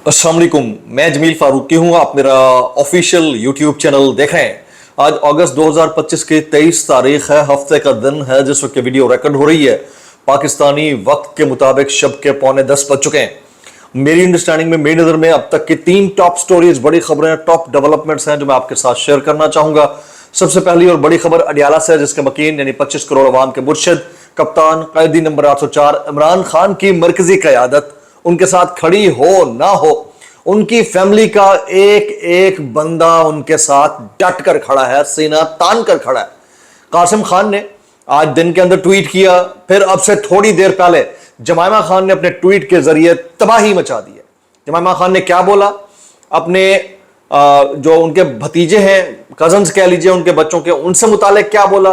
अस्सलाम वालेकुम, मैं जमील फारूकी हूँ। आप मेरा ऑफिशियल यूट्यूब चैनल देख रहे हैं। आज अगस्त 2025 की 23 तारीख है, हफ्ते का दिन है जिस वक्त वीडियो रिकॉर्ड हो रही है। पाकिस्तानी वक्त के मुताबिक शब के 9:45 बज चुके हैं। मेरी अंडरस्टैंडिंग में, मेरी नज़र में अब तक की 3 टॉप स्टोरीज, बड़ी खबरें, टॉप डेवलपमेंट्स हैं जो मैं आपके साथ शेयर करना चाहूंगा। सबसे पहली और बड़ी खबर अडियाला से, जिसके मकीन यानी 25 करोड़ अवाम के मुर्शिद, कप्तान, कैदी नंबर 804 इमरान खान की मरकजी क़यादत उनके साथ खड़ी हो ना हो, उनकी फैमिली का एक एक बंदा उनके साथ डट कर खड़ा है, सीना तान कर खड़ा है। कासिम खान ने आज दिन के अंदर ट्वीट किया, फिर अब से थोड़ी देर पहले जमाइमा खान ने अपने ट्वीट के जरिए तबाही मचा दी है। जमाइमा खान ने क्या बोला, अपने जो उनके भतीजे हैं, कजन्स कह लीजिए, उनके बच्चों के, उनसे मुतालिक क्या बोला,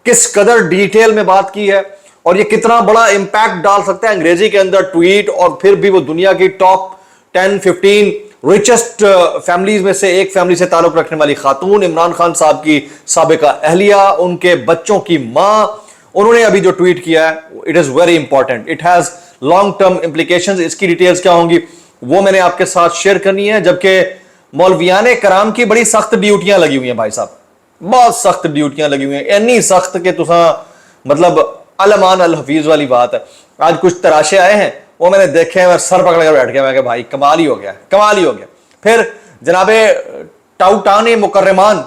किस कदर डिटेल में बात की है और ये कितना बड़ा इंपैक्ट डाल सकता है अंग्रेजी के अंदर ट्वीट, और फिर भी वो दुनिया की टॉप 10-15 रिचेस्ट फैमिलीज में से एक फैमिली से ताल्लुक रखने वाली खातून, इमरान खान साहब की साबिका अहलिया, उनके बच्चों की मां, उन्होंने अभी जो ट्वीट किया है, it is very important, it has long term implications. इसकी डिटेल्स क्या होंगी वो मैंने आपके साथ शेयर करनी है। जबकि मौलवियाने कराम की बड़ी सख्त ड्यूटियां लगी हुई हैं भाई साहब, बहुत सख्त ड्यूटियां लगी हुई हैं, इतनी सख्त के तुसा मतलब अलमान अल हफीज वाली बात है। आज कुछ तराशे आए हैं, वो मैंने देखे हैं, मैं सर पकड़ कर बैठ गया, मैं भाई कमाल ही हो गया, कमाल ही हो गया। फिर जनाबे टाउटान मुकर्रमान,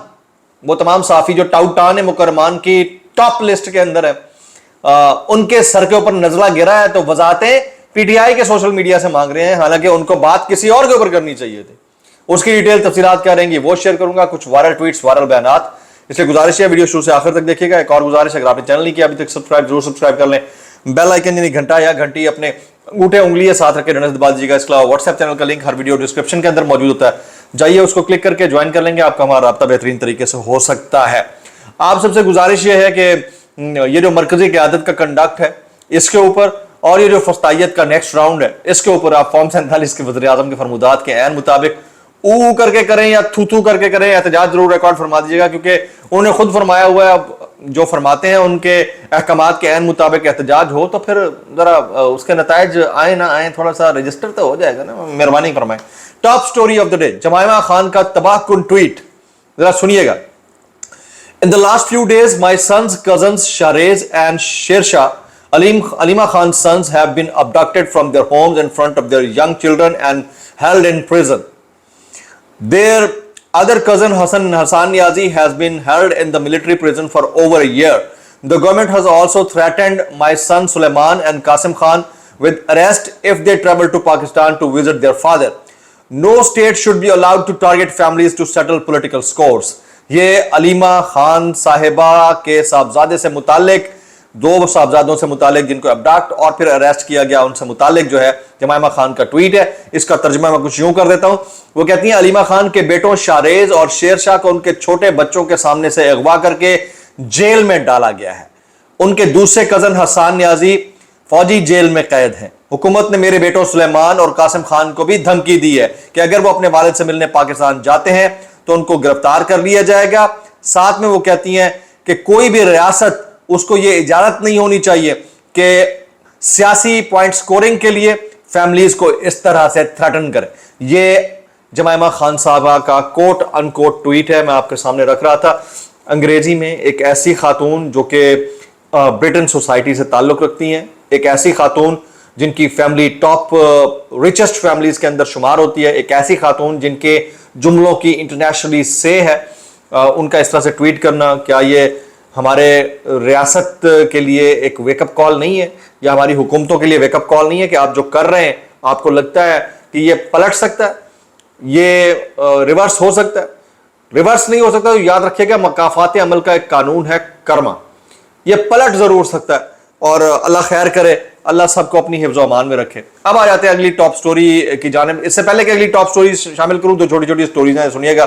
वो तमाम साफी जो टाउटान मुकर्रमान की टॉप लिस्ट के अंदर है, उनके सर के ऊपर नजला गिरा है, तो वजाहतें पीटीआई के सोशल मीडिया से मांग रहे हैं, हालांकि उनको बात किसी और के ऊपर करनी चाहिए थी। उसकी डिटेल तफसीलात क्या रहेंगी वो शेयर करूंगा, कुछ वायरल ट्वीट्स, वायरल बयानात। इसलिए गुजारिश है वीडियो शुरू से आखिर तक देखिएगा। एक और गुजारिश है, अगर आपने चैनल नहीं किया अभी तक सब्सक्राइब जरूर सब्सक्राइब कर लें, बेल आइकन यानी घंटा या घंटी अपने अंगूठे उंगली साथ रख के दबा दीजिएगा। इसके अलावा व्हाट्सएप चैनल का लिंक हर वीडियो डिस्क्रिप्शन के अंदर मौजूद होता है, जाइए उसको क्लिक करके ज्वाइन कर लेंगे, आपका हमारा राब्ता बेहतरीन तरीके से हो सकता है। आप सबसे गुजारिश ये है कि ये जो मरकजी क़यादत का कंडक्ट है इसके ऊपर, और ये जो फस्तायत का नेक्स्ट राउंड है इसके ऊपर आप फॉर्म 47 के वज़ीर आज़म के फरमुदात के ऐन मुताबिक ऊ करके करें या थू थू करके करें, एहतजाज जरूर रिकॉर्ड फरमा दीजिएगा, क्योंकि उन्होंने खुद फरमाया हुआ है, जो फरमाते हैं उनके अहकामात के ऐन मुताबिक एहतजाज हो तो फिर जरा उसके नताइज आए ना आए, थोड़ा सा रजिस्टर तो हो जाएगा ना, मेहरबानी फरमाएं। Top story of the day, Jemima Khan का तबाहकुन ट्वीट, जरा सुनिएगा। In the last few days, my son's cousins Sharez and Shersha, Alima Khan's sons, have been abducted from their homes in front of their young children and held in prison. Their other cousin Hassan Niazi has been held in the military prison for over a year. The government has also threatened my son Suleiman and Qasim Khan with arrest if they travel to Pakistan to visit their father. No state should be allowed to target families to settle political scores. ये अलीमा खान साहिबा के साहबजादे से मुतालिक, 2 साहबजादों से मुतालिक जिनको abduct और फिर अरेस्ट किया गया, उनसे मुतालिक जो है जमाइमा खान का ट्वीट है। इसका तर्जुमा मैं कुछ यूं कर देता हूं। वो कहती हैं, अलीमा खान के बेटों शारेज और शेरशाह को उनके छोटे बच्चों के सामने से अगवा करके जेल में डाला गया है। उनके दूसरे कजन हसन नियाजी फौजी जेल में कैद हैं। हुकूमत ने मेरे बेटों सुलेमान और कासिम खान को भी धमकी दी है कि अगर वो अपने वालिद से मिलने पाकिस्तान जाते हैं तो उनको गिरफ्तार कर लिया जाएगा। साथ में वो कहती हैं कि कोई भी रियासत उसको ये इजाजत नहीं होनी चाहिए कि सियासी पॉइंट स्कोरिंग के लिए फैमिलीज को इस तरह से थ्रेटन करे। ये जमाइमा खान साहबा का कोट अनकोट ट्वीट है, मैं आपके सामने रख रहा था। अंग्रेजी में एक ऐसी खातून जो कि ब्रिटेन सोसाइटी से ताल्लुक रखती हैं, एक ऐसी खातून जिनकी फैमिली टॉप रिचेस्ट फैमिलीज के अंदर शुमार होती है, एक ऐसी खातून जिनके जुमलों की इंटरनेशनली से है, उनका इस तरह से ट्वीट करना, क्या ये हमारे रियासत के लिए एक वेकअप कॉल नहीं है, या हमारी हुकूमतों के लिए वेकअप कॉल नहीं है कि आप जो कर रहे हैं आपको लगता है कि ये पलट सकता है, ये रिवर्स हो सकता है? रिवर्स नहीं हो सकता तो याद रखिएगा, मकाफात अमल का एक कानून है कर्मा, ये पलट जरूर सकता है। और अल्लाह खैर करे, अल्लाह सबको अपनी हिफ्ज़ व अमान में रखे। अब आ जाते हैं अगली टॉप स्टोरी की जानिब। इससे पहले कि अगली टॉप स्टोरी शामिल करूं तो छोटी छोटी स्टोरीज हैं, सुनिएगा।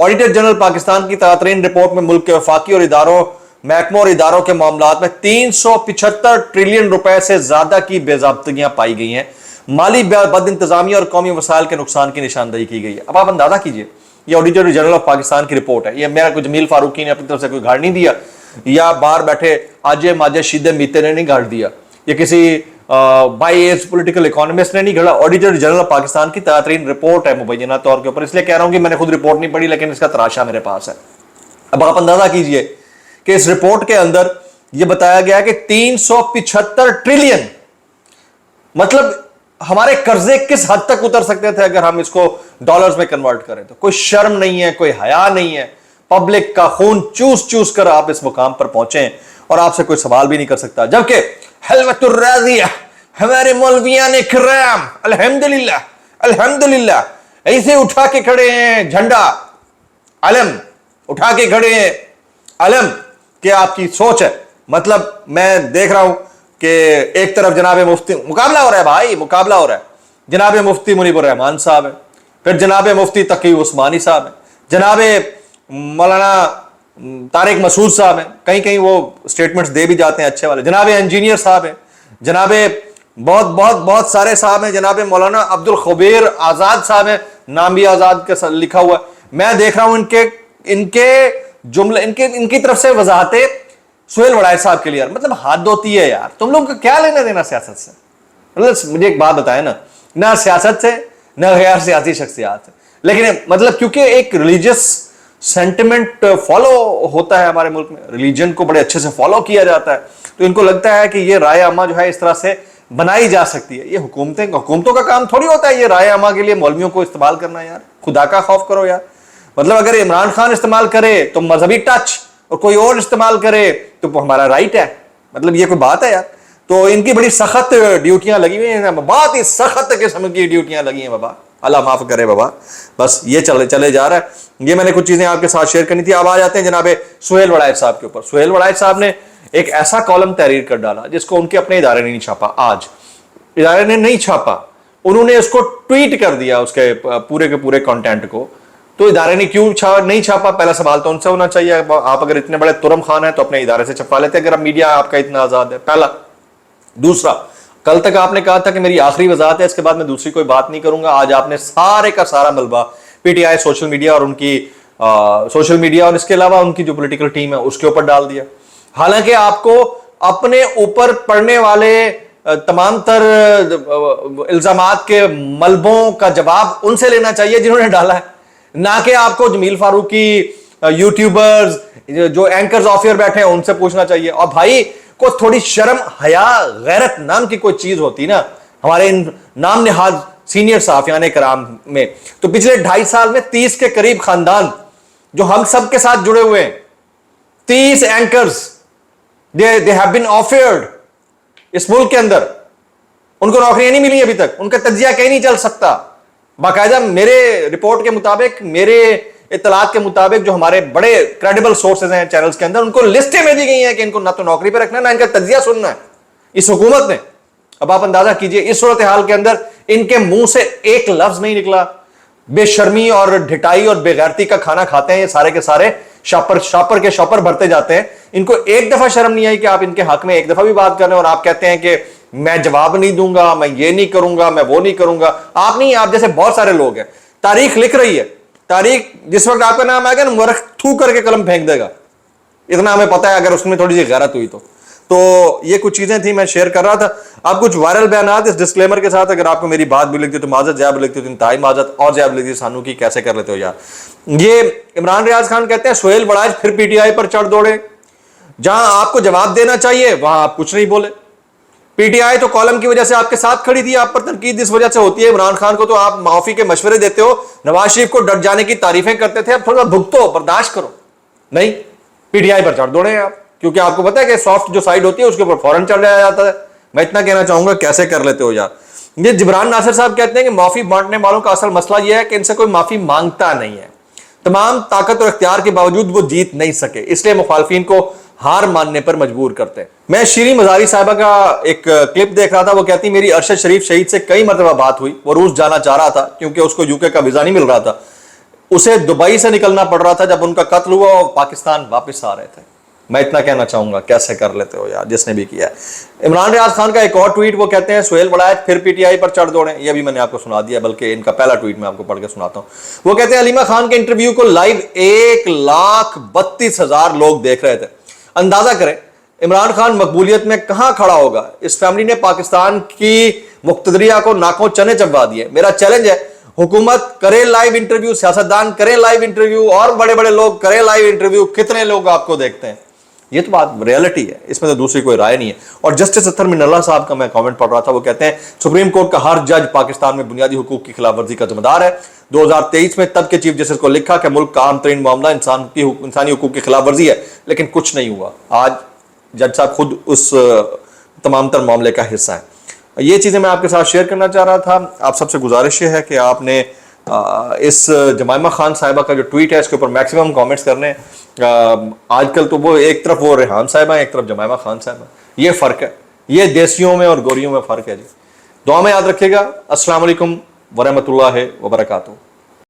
ऑडिटर जनरल पाकिस्तान की ताज़ातरीन रिपोर्ट में मुल्क के वफाकी और इदारों, महकमों और इदारों के मामलात में 375 ट्रिलियन रुपए से ज्यादा की बेज़ाब्तगियां पाई गई हैं। माली बद इंतजामी और कौमी वसाइल के नुकसान की निशानदही की गई है। अब आप अंदाजा कीजिए, ये ऑडिटर जनरल ऑफ पाकिस्तान की रिपोर्ट है, ये मेरा कोई जमील फारूकी ने अपनी तरफ से कोई गाड़ नहीं दिया, या बाहर बैठे आजे माजे शीदे मीते ने नहीं गाड़ दिया, ये किसी बाई एज पॉलिटिकल इकोनॉमिस्ट ने नहीं घड़ा, ऑडिटर जनरल पाकिस्तान की तारीन रिपोर्ट है मुबैना तौर के ऊपर, इसलिए कह रहा हूं कि मैंने खुद रिपोर्ट नहीं पढ़ी लेकिन इसका तराशा मेरे पास है। अब आप अंदाजा कीजिए कि इस रिपोर्ट के अंदर यह बताया गया कि 375 ट्रिलियन, मतलब हमारे कर्जे किस हद तक उतर सकते थे अगर हम इसको डॉलर्स में कन्वर्ट करें तो। कोई शर्म नहीं है, कोई हया नहीं है, पब्लिक का खून चूस चूस कर आप इस मुकाम पर पहुंचे और आपसे कोई सवाल भी नहीं कर सकता। जबकि हलवतुर राज़िया हमारे मौलवियान इकराम अल्हम्दुलिल्लाह अल्हम्दुलिल्लाह ऐसे उठा के खड़े हैं झंडा, अलम उठा के खड़े हैं, अलम कि आपकी सोच है। मतलब मैं देख रहा हूं कि एक तरफ जनाब मुफ्ती, मुकाबला हो रहा है भाई, मुकाबला हो रहा है। जनाब मुफ्ती मुनीबुर रहमान साहब है, फिर जनाब मुफ्ती तकी उस्मानी साहब है, जनाब मौलाना तारिक मसूद साहब हैं, कहीं कहीं वो स्टेटमेंट्स दे भी जाते हैं अच्छे वाले, जनाब इंजीनियर साहब हैं, जनाब बहुत बहुत बहुत सारे साहब हैं, जनाब मौलाना अब्दुल खबीर आजाद साहब हैं, नाम भी आजाद के लिखा हुआ है। मैं देख रहा हूं इनके जुमले, इनकी तरफ से वजाहतें सुहेल वड़ाइच साहब के लिए। मतलब हाथ धोती है यार, तुम लोगों का क्या लेना देना सियासत से? मतलब मुझे एक बात बताए ना सियासत से ना गैर सियासी शख्सियात से, लेकिन मतलब क्योंकि एक रिलीजियस सेंटिमेंट फॉलो होता है हमारे मुल्क में, रिलीजन को बड़े अच्छे से फॉलो किया जाता है, तो इनको लगता है कि ये राय अमा जो है इस तरह से बनाई जा सकती है। ये हुकूमतों का काम थोड़ी होता है ये राय अमा के लिए मौलवियों को इस्तेमाल करना। यार खुदा का खौफ करो यार। मतलब अगर इमरान खान इस्तेमाल करे तो मजहबी टच, और कोई और इस्तेमाल करे तो हमारा राइट है। मतलब ये कोई बात है यार? तो इनकी बड़ी सख्त ड्यूटियां लगी हुई हैं, बहुत ही सख्त किस्म की ड्यूटियां लगी हैं बाबा, अल्लाह माफ करे बाबा। बस ये चले जा रहा है। ये मैंने कुछ चीजें आपके साथ शेयर करनी थी। अब आ जाते हैं जनाबे सुहेल वड़ाइच साहब के ऊपर। सुहेल वड़ाइच साहब ने एक ऐसा कॉलम तहरीर कर डाला जिसको उनके अपने इदारे ने नहीं छापा, आज इदारे ने नहीं छापा, उन्होंने उसको ट्वीट कर दिया उसके पूरे के पूरे कंटेंट को। तो इदारे ने क्यों नहीं छापा? पहला सवाल तो उनसे होना चाहिए। आप अगर इतने बड़े तुरम खान हैं तो अपने इदारे से छपा लेते अगर मीडिया आपका इतना आजाद है, पहला। दूसरा, कल तक आपने कहा था कि मेरी आखिरी वजाहत है, इसके बाद मैं दूसरी कोई बात नहीं करूंगा। आज आपने सारे का सारा मलबा पीटीआई सोशल मीडिया और उनकी सोशल मीडिया और इसके अलावा उनकी जो पॉलिटिकल टीम है उसके ऊपर डाल दिया। हालांकि आपको अपने ऊपर पड़ने वाले तमाम तर इल्जामात के मलबों का जवाब उनसे लेना चाहिए जिन्होंने डाला है, ना कि आपको जमील फारूकी, यूट्यूबर्स, जो एंकर्स ऑफियर बैठे हैं उनसे पूछना चाहिए। और भाई को थोड़ी शर्म, हया, गैरत नाम की कोई चीज होती ना हमारे इन नाम निहाज सीनियर साफियान कराम में, तो पिछले 2.5 साल में 30 के करीब खानदान जो हम सब के साथ जुड़े हुए हैं, 30 anchors they have been offered इस मुल्क के अंदर, उनको नौकरियां नहीं मिली अभी तक, उनका तज्जिया कहीं नहीं चल सकता। बाकायदा मेरे रिपोर्ट के मुताबिक, मेरे इत्तलात के मुताबिक, जो हमारे बड़े क्रेडिबल सोर्सेज हैं चैनल्स के अंदर, उनको लिस्टें भेजी गई हैं कि इनको ना तो नौकरी पे रखना ना इनका तज्जिया सुनना है इस हुकूमत ने। अब आप अंदाजा कीजिए इस सूरत हाल के अंदर इनके मुंह से एक लफ्ज नहीं निकला। बेशर्मी और ढिटाई और बेगैरती का खाना खाते हैं ये सारे के सारे, शॉपर के शॉपर भरते जाते हैं। इनको एक दफा शर्म नहीं आई कि आप इनके हक में एक दफा भी बात कर रहे हैं और आप कहते हैं कि मैं जवाब नहीं दूंगा, मैं ये नहीं करूंगा, मैं वो नहीं करूंगा। आप नहीं, आप जैसे बहुत सारे लोग हैं। तारीख लिख रही है, तारीख जिस वक्त आपका नाम आएगा ना मुबारक थू करके कलम फेंक देगा, इतना हमें पता है, अगर उसमें थोड़ी सी गैरत हुई तो ये कुछ चीजें थी मैं शेयर कर रहा था। अब कुछ वायरल बयानात इस डिस्क्लेमर के साथ, अगर आपको मेरी बात भी लगती है तो माजत, जैब लगती है तो इंतहाई माजत, और जैब लगती है सानू की कैसे कर लेते हो यार। ये इमरान रियाज खान कहते हैं सुहेल वड़ाइच फिर पीटीआई पर चढ़ दौड़े, जहां आपको जवाब देना चाहिए वहां आप कुछ नहीं बोले। पीटीआई तो कॉलम की वजह से आपके साथ खड़ी थी, आप पर तनकीद इस वजह से होती है। इमरान खान को तो आप माफी के मशवरे देते हो, नवाज शरीफ को डट जाने की तारीफें करते थे, अब थोड़ा भुगतो, बर्दाश्त करो। नहीं, पीटीआई पर चढ़ दौड़े आप, क्योंकि आपको पता है कि सॉफ्ट जो साइड होती है उसके ऊपर फौरन चढ़ जाता है। मैं इतना कहना चाहूंगा, कैसे कर लेते हो यार। ये जिब्रान नासिर साहब कहते हैं कि माफी बांटने वालों का असल मसला यह है कि इनसे कोई माफी मांगता नहीं है, तमाम ताकत और इख्तियार के बावजूद वो जीत नहीं सके, इसलिए मुखालफिन को हार मानने पर मजबूर करते हैं। मैं शीरी मजारी साहिबा का एक क्लिप देख रहा था, वो कहती मेरी अरशद शरीफ शहीद से कई मरतबा बात हुई, वो रूस जाना चाह रहा था क्योंकि उसको यूके का वीजा नहीं मिल रहा था, उसे दुबई से निकलना पड़ रहा था जब उनका कत्ल हुआ और पाकिस्तान वापस आ रहे थे। मैं इतना कहना चाहूंगा, कैसे कर लेते हो यार जिसने भी किया है। इमरान रियाज खान का एक और ट्वीट, वो कहते हैं सुहेल वड़ाइच फिर पीटीआई पर चढ़ दौड़े, ये भी मैंने आपको सुना दिया, बल्कि इनका पहला ट्वीट मैं आपको पढ़ के सुनाता हूं। वो कहते हैं अलीमा खान के इंटरव्यू को लाइव 1,32,000 लोग देख रहे थे। अंदाजा करें इमरान खान मकबूलियत में कहां खड़ा होगा? इस फैमिली ने पाकिस्तान की मुक्तदरिया को नाकों चने चबवा दिए। मेरा चैलेंज है, हुकूमत करे लाइव इंटरव्यू, सियासतदान करें लाइव इंटरव्यू, और बड़े बड़े लोग करें लाइव इंटरव्यू। कितने लोग आपको देखते हैं? ये तो बात रियलिटी है, इसमें तो दूसरी कोई राय नहीं है। और जस्टिस अत्तर मिनल्ला साहब का मैं कमेंट पढ़ रहा था, वो कहते हैं सुप्रीम कोर्ट का हर जज पाकिस्तान में बुनियादी हुकूक की खिलाफवर्जी का जिम्मेदार है। 2023 में तब के चीफ जस्टिस को लिखा कि मुल्क का आम तरीन मामला इंसानी हुकूक की खिलाफवर्जी है, लेकिन कुछ नहीं हुआ। आज जज साहब खुद उस तमाम तर मामले का हिस्सा है। ये चीज़ें मैं आपके साथ शेयर करना चाह रहा था। आप सबसे गुजारिश है कि आपने इस जमाइमा खान साहिबा का जो ट्वीट है इसके ऊपर मैक्सिमम कमेंट्स करने। आजकल तो वो एक तरफ वो रेहान साहिबा, एक तरफ जमाइमा खान साहिबा, ये फ़र्क है, ये देसियों में और गोरियों में फ़र्क है जी। दुआ में याद रखिएगा। अस्सलाम वालेकुम वरहमतुल्लाहि वबरकातुहू।